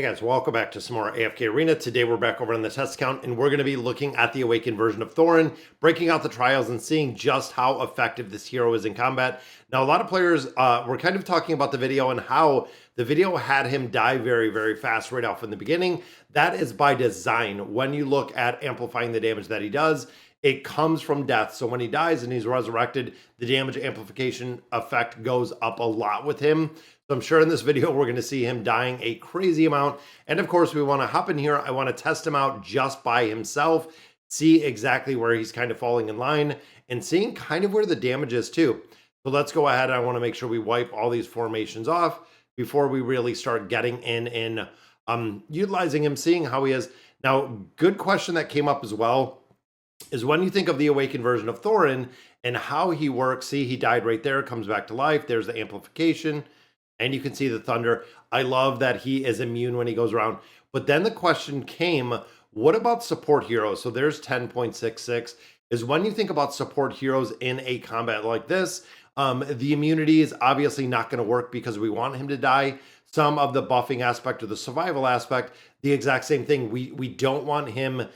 Hey guys, welcome back to some more AFK Arena. Today we're back over on the test account and we're going to be looking at the awakened version of Thoran, breaking out the trials and seeing just how effective this hero is in combat. Now a lot of players were kind of talking about the video and how the video had him die very fast right off in the beginning. That is by design. When you look at amplifying the damage that he does, it comes from death. So when he dies and he's resurrected, the damage amplification effect goes up a lot with him. So I'm sure in this video, we're going to see him dying a crazy amount. And of course, we want to hop in here. I want to test him out just by himself, see exactly where he's kind of falling in line and seeing kind of where the damage is too. So let's go ahead. I want to make sure we wipe all these formations off before we really start getting in and utilizing him, seeing how he is. Now, good question that came up as well is when you think of the awakened version of Thoran and how he works. See, he died right there, comes back to life. There's the amplification. And you can see the thunder. I love that he is immune when he goes around. But then the question came, what about support heroes? So there's 10.66 is when you think about support heroes in a combat like this, the immunity is obviously not going to work because we want him to die. Some of the buffing aspect or the survival aspect, the exact same thing. We don't want him.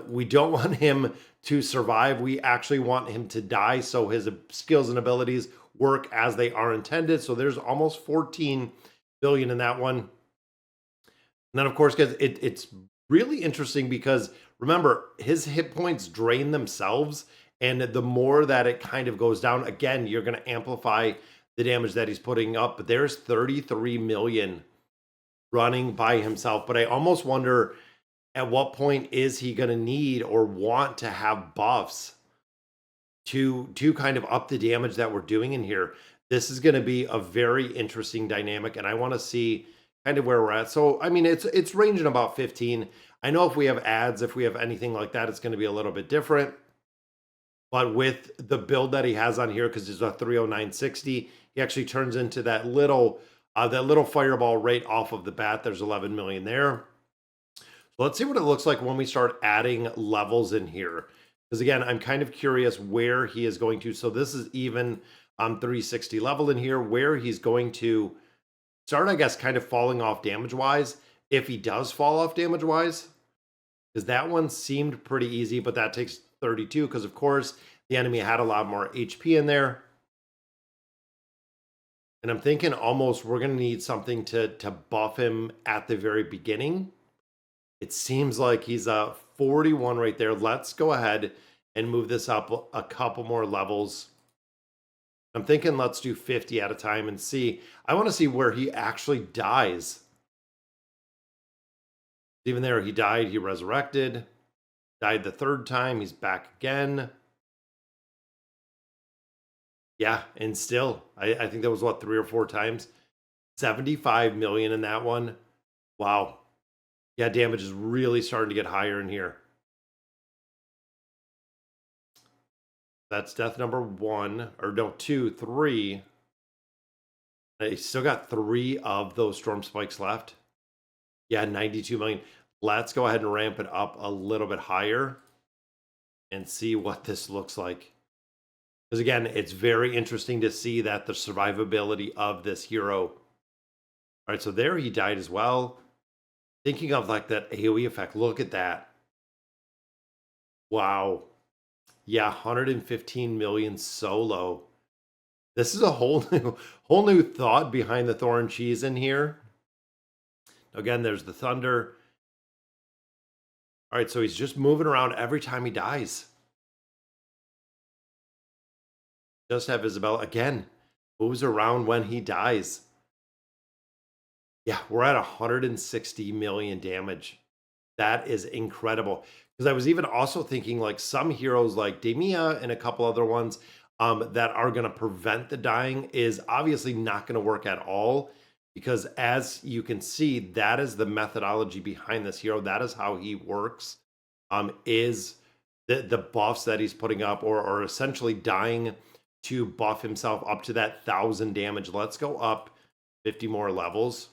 We don't want him to survive. We actually want him to die so his skills and abilities work as they are intended. So there's almost 14 billion in that one. And then of course, guys, it's really interesting because remember, his hit points drain themselves. And the more that it kind of goes down, again, you're going to amplify the damage that he's putting up. But there's 33 million running by himself. But I almost wonder at what point is he going to need or want to have buffs to kind of up the damage that we're doing in here. This is going to be a very interesting dynamic, and I want to see kind of where we're at. So, I mean, it's ranging about 15. I know if we have ads, if we have anything like that, it's going to be a little bit different. But with the build that he has on here, because it's a 30960, he actually turns into that little fireball right off of the bat. There's 11 million there. So let's see what it looks like when we start adding levels in here. Because again, I'm kind of curious where he is going to. So this is even 360 level in here, where he's going to start, I guess, kind of falling off damage-wise. If he does fall off damage-wise, because that one seemed pretty easy, but that takes 32 because, of course, the enemy had a lot more HP in there. And I'm thinking almost we're going to need something to buff him at the very beginning. It seems like he's a 41 right there. Let's go ahead and move this up a couple more levels. I'm thinking let's do 50 at a time and see. I want to see where he actually dies. Even there, he died, he resurrected, died the third time, he's back again. Yeah, and still, I think that was what, 3 or 4 times? 75 million in that one. Wow. Yeah, damage is really starting to get higher in here. That's death number 1, or no, 2, 3. I still got 3 of those storm spikes left. Yeah, 92 million. Let's go ahead and ramp it up a little bit higher and see what this looks like. Because again, it's very interesting to see that the survivability of this hero. All right, so there he died as well. Thinking of like that AoE effect, look at that. Wow. Yeah, 115 million solo. This is a whole new thought behind the Thoran cheese in here. Again, there's the thunder. All right, so he's just moving around every time he dies. Just have Isabel again, moves around when he dies. Yeah, we're at 160 million damage. That is incredible. Because I was even also thinking like some heroes like Demia and a couple other ones that are going to prevent the dying is obviously not going to work at all. Because as you can see, that is the methodology behind this hero. That is how he works, is the buffs that he's putting up or essentially dying to buff himself up to that 1,000 damage. Let's go up 50 more levels.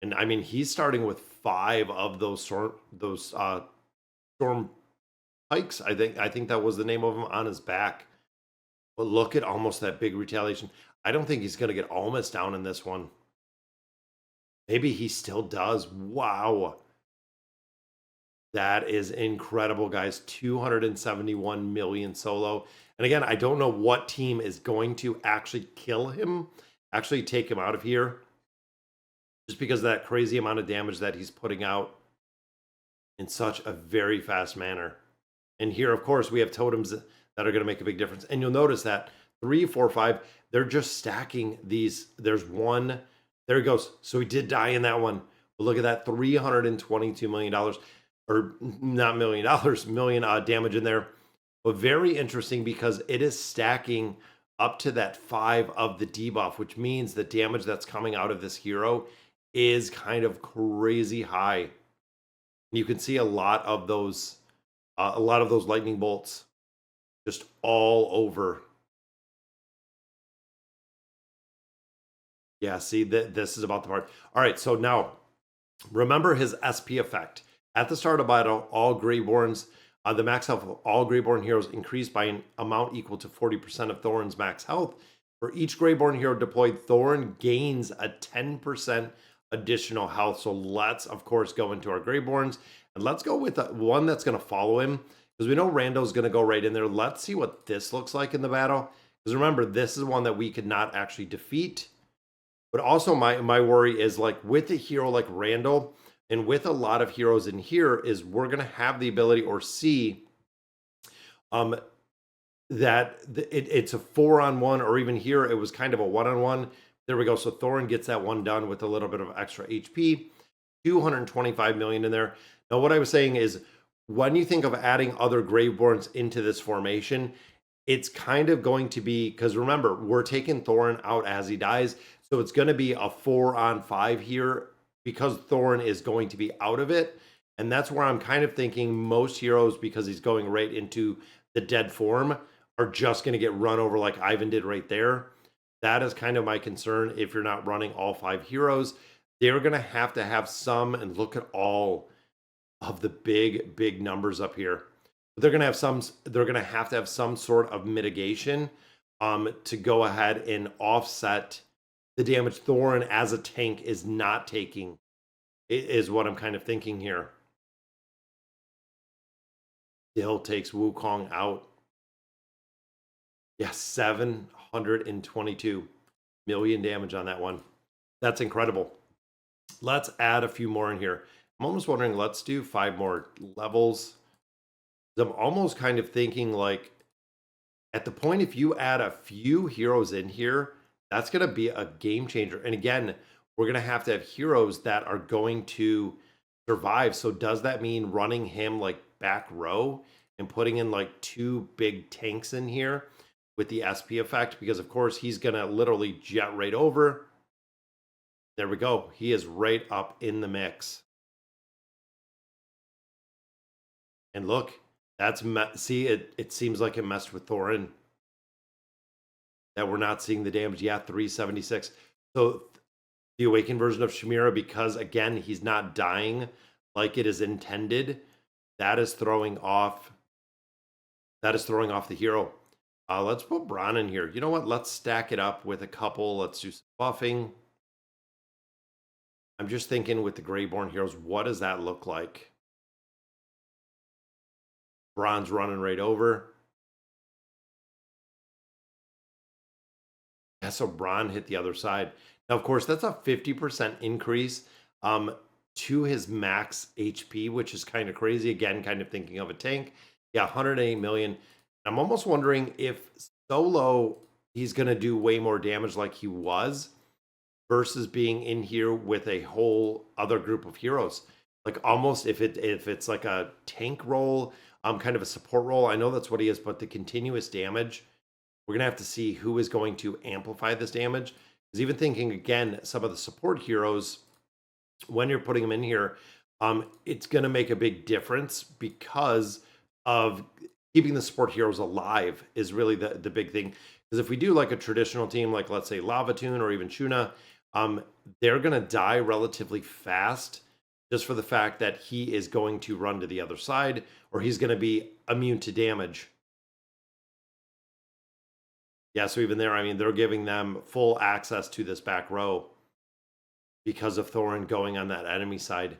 And I mean, he's starting with 5 of those storm pikes. I think that was the name of them on his back. But look at almost that big retaliation. I don't think he's going to get almost down in this one. Maybe he still does. Wow. That is incredible, guys. 271 million solo. And again, I don't know what team is going to actually kill him, actually take him out of here, just because of that crazy amount of damage that he's putting out in such a very fast manner. And here, of course, we have totems that are going to make a big difference. And you'll notice that 3, 4, 5, they're just stacking these. There's one. There he goes. So he did die in that one. But look at that, $322 million, or not $1 million, million damage in there. But very interesting because it is stacking up to that 5 of the debuff, which means the damage that's coming out of this hero is kind of crazy high. You can see a lot of those lightning bolts just all over. Yeah, see, this is about the part. All right, so now remember his SP effect. At the start of battle, all Graveborns, the max health of all Graveborn heroes increased by an amount equal to 40% of Thoran's max health. For each Graveborn hero deployed, Thoran gains a 10% additional health. So let's, of course, go into our Graveborns. And let's go with the one that's going to follow him, because we know Rando's going to go right in there. Let's see what this looks like in the battle. Because remember, this is one that we could not actually defeat. But also my worry is, like, with a hero like Randall and with a lot of heroes in here, is we're going to have the ability or see that it's a 4-on-1, or even here it was kind of a 1-on-1. There we go. So Thoran gets that one done with a little bit of extra HP. 225 million in there. Now, what I was saying is, when you think of adding other Graveborns into this formation, it's kind of going to be, because remember, we're taking Thoran out as he dies. So it's going to be a 4-on-5 here because Thoran is going to be out of it. And that's where I'm kind of thinking most heroes, because he's going right into the dead form, are just going to get run over like Ivan did right there. That is kind of my concern. If you're not running all 5 heroes, they're going to have some, and look at all of the big numbers up here. They're going to have to have some sort of mitigation to go ahead and offset the damage Thoran as a tank is not taking, is what I'm kind of thinking here. Still takes Wukong out. Yeah, 722 million damage on that one. That's incredible. Let's add a few more in here. I'm almost wondering, let's do 5 more levels. I'm almost kind of thinking, like, at the point, if you add a few heroes in here, that's going to be a game changer. And again, we're going to have heroes that are going to survive. So does that mean running him like back row and putting in like 2 big tanks in here with the SP effect? Because of course he's going to literally jet right over. There we go. He is right up in the mix. And look, that's see, it seems like it messed with Thoran, that we're not seeing the damage. Yeah, 376. So the awakened version of Shamira, because again, he's not dying like it is intended, that is throwing off the hero. Let's put Bron in here. You know what? Let's stack it up with a couple. Let's do some buffing. I'm just thinking with the Graveborn heroes, what does that look like? Bron's running right over. Yeah, so Bron hit the other side. Now, of course, that's a 50% increase to his max HP, which is kind of crazy. Again, kind of thinking of a tank. Yeah, 108 million. I'm almost wondering if solo he's going to do way more damage like he was, versus being in here with a whole other group of heroes. Like, almost if it's like a tank role, kind of a support role. I know that's what he is, but the continuous damage, we're going to have to see who is going to amplify this damage. Because even thinking, again, some of the support heroes, when you're putting them in here, it's going to make a big difference because of keeping the support heroes alive is really the big thing. Because if we do like a traditional team, like let's say Lavatoon or even Shuna, they're going to die relatively fast just for the fact that he is going to run to the other side, or he's going to be immune to damage. Yeah, so even there, I mean, they're giving them full access to this back row. because of Thoran going on that enemy side.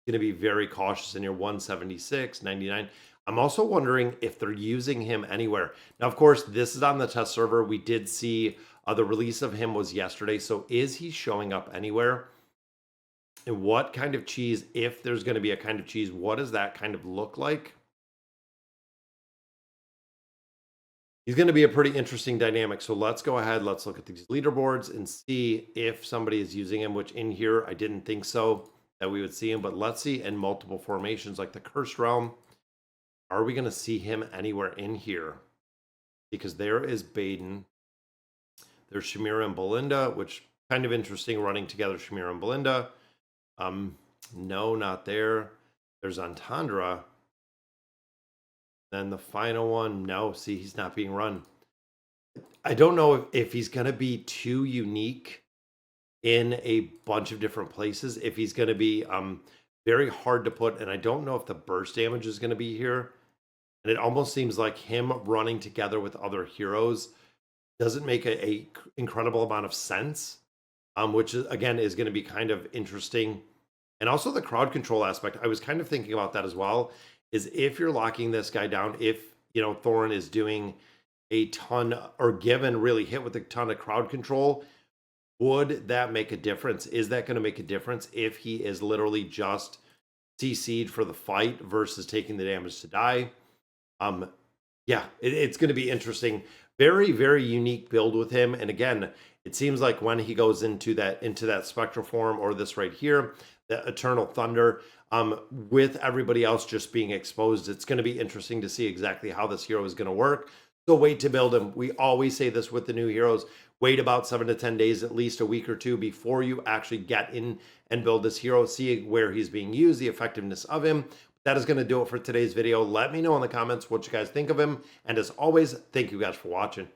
Going to be very cautious in your 176, 99. I'm also wondering if they're using him anywhere. Now, of course, this is on the test server. We did see the release of him was yesterday. So is he showing up anywhere? And what kind of cheese, if there's going to be a kind of cheese, what does that kind of look like? He's going to be a pretty interesting dynamic. So let's go ahead. Let's look at these leaderboards and see if somebody is using him, which in here, I didn't think so that we would see him, but let's see in multiple formations like the Cursed Realm. Are we going to see him anywhere in here? Because there is Baden. There's Shamira and Belinda, which kind of interesting running together, Shamira and Belinda. No, not there. There's Entendre. Then the final one, no, see, he's not being run. I don't know if he's going to be too unique in a bunch of different places, if he's going to be very hard to put, and I don't know if the burst damage is going to be here. And it almost seems like him running together with other heroes doesn't make a incredible amount of sense, which is, again, is going to be kind of interesting. And also the crowd control aspect, I was kind of thinking about that as well, is if you're locking this guy down, if, you know, Thoran is doing a ton or given really hit with a ton of crowd control, would that make a difference? Is that going to make a difference if he is literally just CC'd for the fight versus taking the damage to die? Yeah, it's going to be interesting. Very, very unique build with him. And again, it seems like when he goes into that spectral form, or this right here, the Eternal Thunder, with everybody else just being exposed, it's going to be interesting to see exactly how this hero is going to work. So wait to build him. We always say this with the new heroes. Wait about 7 to 10 days, at least a week or two, before you actually get in and build this hero. See where he's being used, the effectiveness of him. That is going to do it for today's video. Let me know in the comments what you guys think of him. And as always, thank you guys for watching.